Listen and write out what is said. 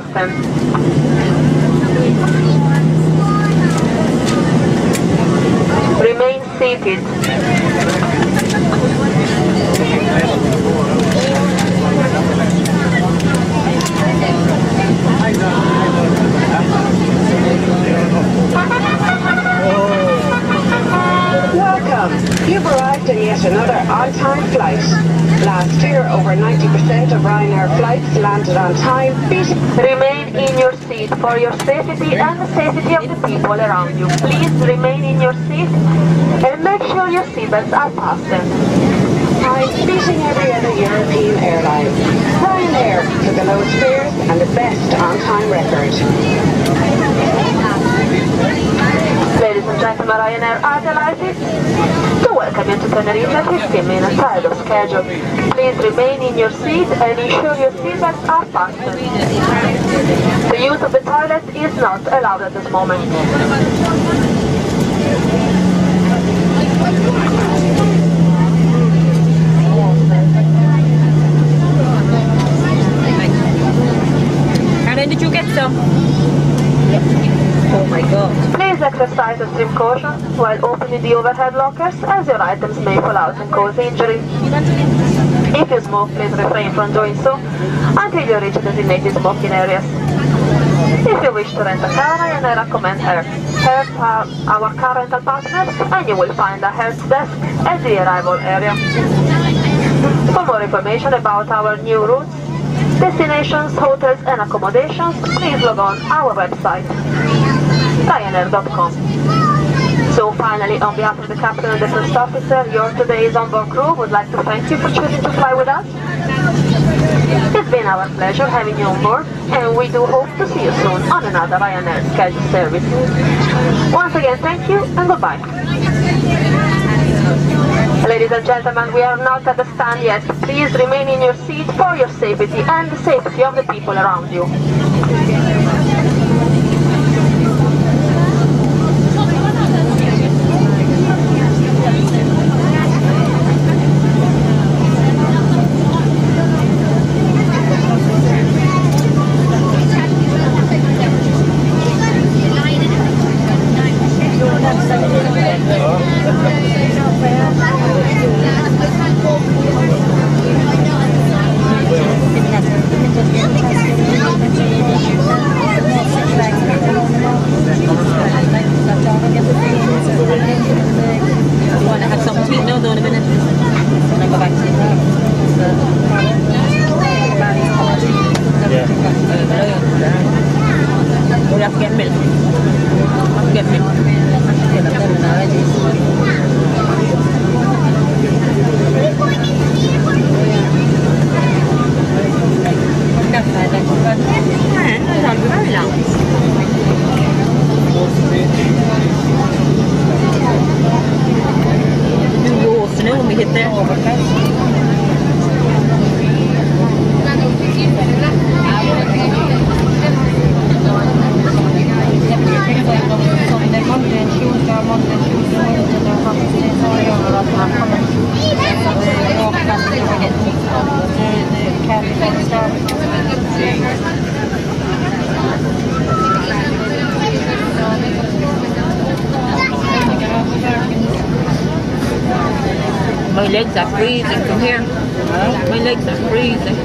fasten. Remain seated. Welcome. You've arrived at yet another on-time flight. Last year, over 90% of Ryanair flights landed on time. Remain in your seat for your safety and the safety of the people around you. Please remain in your seat and make sure your seatbelts are fastened. Time beating every other European airline. Ryanair for the lowest fares and the best on-time record. Ladies and gentlemen, Ryanair are delighted to welcome you to Tenerife 15 minutes ahead of schedule. Please remain in your seat and ensure your seatbelts are fastened. The use of the toilet is not allowed at this moment. And then did you get some? Oh my god. Please exercise extreme caution while opening the overhead lockers, as your items may fall out and cause injury. If you smoke, please refrain from doing so until you reach designated smoking areas. If you wish to rent a car, I recommend Hertz. Hertz are our car rental partners, and you will find a Hertz desk at the arrival area. For more information about our new routes, destinations, hotels and accommodations, please log on our website, Ryanair.com. So finally, on behalf of the captain and the first officer, your today's onboard crew would like to thank you for choosing to fly with us. It's been our pleasure having you on board, and we do hope to see you soon on another Ryanair scheduled service. Once again, thank you and goodbye. Ladies and gentlemen, we are not at the stand yet. Please remain in your seat for your safety and the safety of the people around you. My legs are freezing from here. My legs are freezing.